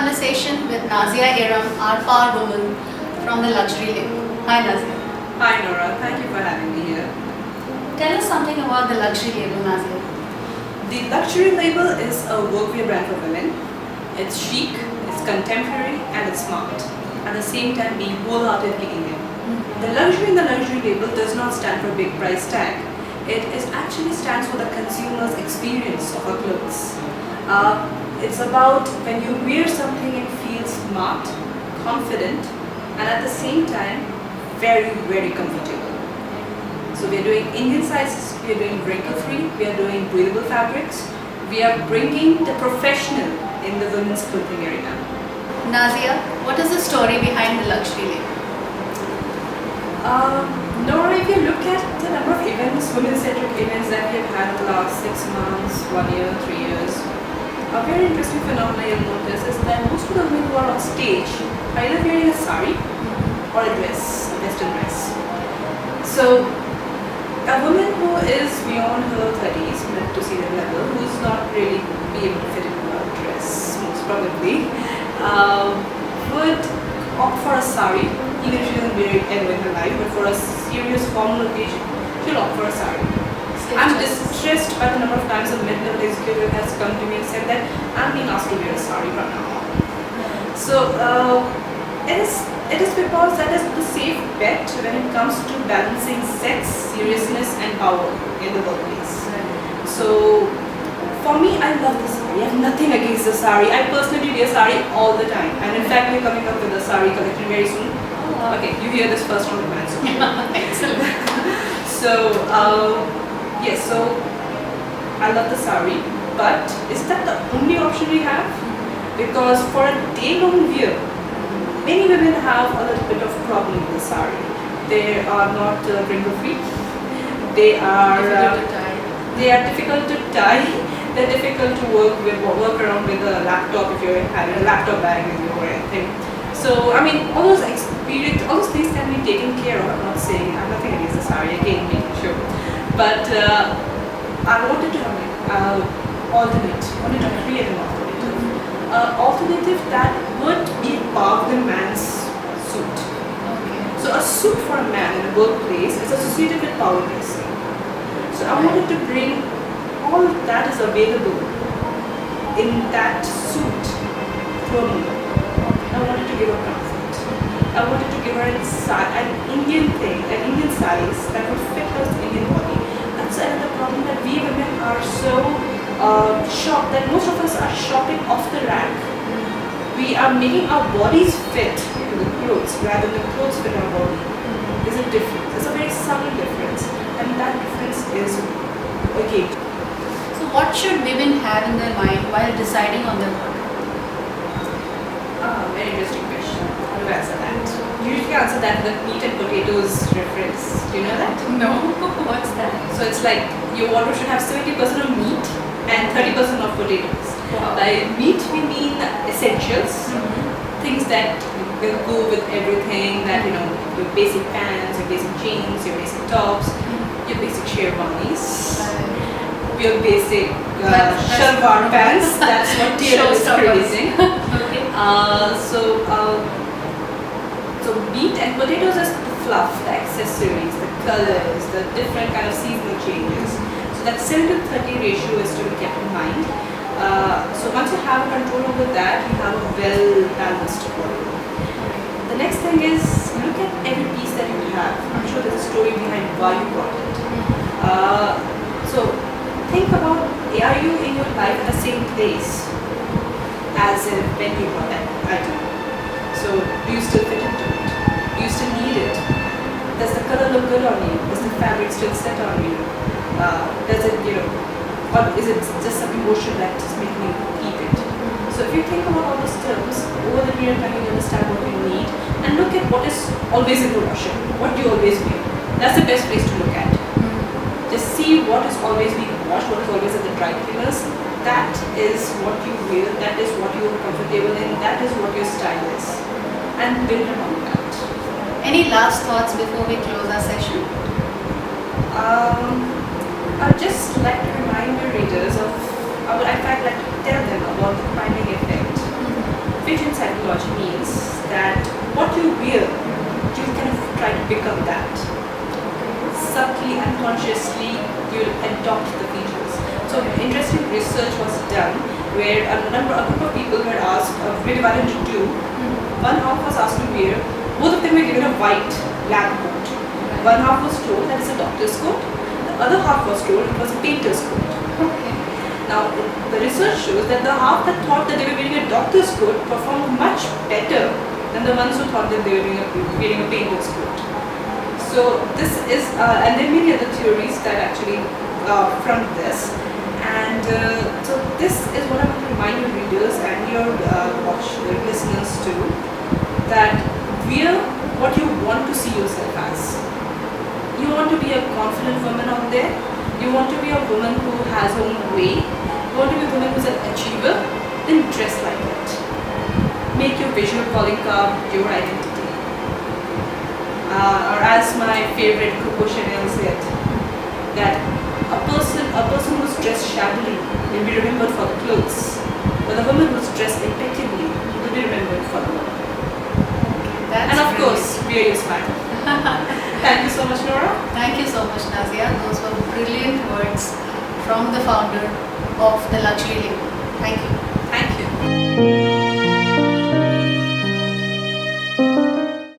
conversation with Nazia Erum, our power woman from the luxury label. Hi Nazia. Hi Nora, thank you for having me here. Tell us something about the luxury label, Nazia. The luxury label is a workwear brand for women. It's chic, it's contemporary and it's smart. At the same time being wholeheartedly Indian. The luxury in the luxury label does not stand for big price tag. It is actually stands for the consumer's experience of our clothes. It's about when you wear something and feel smart, confident and at the same time very, very comfortable. So we are doing Indian sizes, we are doing wrinkle free, we are doing breathable fabrics, we are bringing the professional in the women's clothing arena. Nazia, what is the story behind the luxury label? Nora, if you look at the number of events, women-centric events that we have had in the last 6 months, 1 year, 3 years, a very interesting phenomenon you'll notice is that most of the women who are on stage are either wearing a sari or a dress, a western dress. So, a woman who is beyond her 30s, mid to senior level, who is not really be able to fit into a dress, most probably, would opt for a sari, even if she doesn't wear it ever in her life, but for a serious formal occasion, she'll opt for a sari. I'm distressed by the number of times a mid-level executive has come to me and said that I'm being asked to wear a sari from now on. So it is because that is the safe bet when it comes to balancing sex, seriousness and power in the workplace. So for me, I love the sari. I have nothing against the sari. I personally wear sari all the time, and in fact we're coming up with a sari collection very soon. Okay, you hear this first from the man. Excellent. So yes, so I love the sari, but is that the only option we have? Because for a day-long wear, many women have a little bit of problem with the sari. They are not wrinkle-free. They are difficult to tie. They're difficult to work around with a laptop if you're having a laptop bag with you or anything. So I mean, all those things can be taken care of. I'm not saying I'm nothing against the sari, again, making sure. But I wanted to have an alternate. Wanted to create an alternative. Alternative that would be above the man's suit. Okay. So a suit for a man in a workplace is associated with power dressing. So I wanted to bring all that is available in that suit to a woman. I wanted to give her comfort. I wanted to give her an Indian thing, an Indian size that would fit her Indian body. That's another problem that we women are so shocked that most of us are shopping off the rack. We are making our bodies fit to the clothes rather than the clothes fit our body. There's a difference. There's a very subtle difference, and that difference is okay. So what should women have in their mind while deciding on their wardrobe? Very interesting question. How do I answer that? You usually answer that with meat and potatoes reference. Do you know that? No. What's that? So it's like your wardrobe should have 70% of meat and 30% of potatoes. Wow. By meat we mean essentials, things that will go with everything, that your basic pants, your basic jeans, your basic tops, your basic sherwanis, your basic shalwar pants. That's what Taylor is creating. Okay. So meat and potatoes is the fluff, the accessories, the colors, the different kind of seasonal changes. So that 7:30 ratio is to be kept in mind. So once you have control over that, you have a well-balanced wardrobe. The next thing is, look at every piece that you have. I'm sure there's a story behind why you bought it. So think about, are you in your life at the same place as when you bought that item? So do you still fit into it? Do you still need it? Does the color look good on you? Does the fabric still sit on you? Does it, or is it just some emotion that just making you keep it? So if you think about all those terms, over the period of time you understand what you need and look at what is always in the washer, what do you always wear. That's the best place to look at. Just see what is always being washed, what is always at the dry cleaners. That is what you wear, that is what you are comfortable in, that is what your style is. And build upon that. Any last thoughts before we close our session? I'd just like to remind your readers of, I would in fact like to tell them about the priming effect. fashion psychology means that what you wear, you kind of try to become that. Subtly, unconsciously, you'll adopt the features. So interesting research was done where a group of people were asked, were divided into two. One half was asked to wear, both of them were given a white lab coat. One half was told that it's a doctor's coat, the other half was told it was a painter's coat. Okay. Now, the research shows that the half that thought that they were wearing a doctor's coat performed much better than the ones who thought that they were wearing a painter's coat. So this is, and there are many other theories that actually from this. And so this is what I want to remind your readers and your listeners too, that wear what you want to see yourself as. You want to be a confident woman out there. You want to be a woman who has her own way. You want to be a woman who's an achiever. Then dress like it. Make your visual calling card your identity. Or as my favorite Coco Chanel said, that a person who's dressed shabbily will be remembered for the clothes, but a woman who's dressed impeccably will be remembered for the look. And of course, wear your smile. Thank you so much, Nora. Thank you so much, Nazia. Those were brilliant words from the founder of the luxury label. Thank you.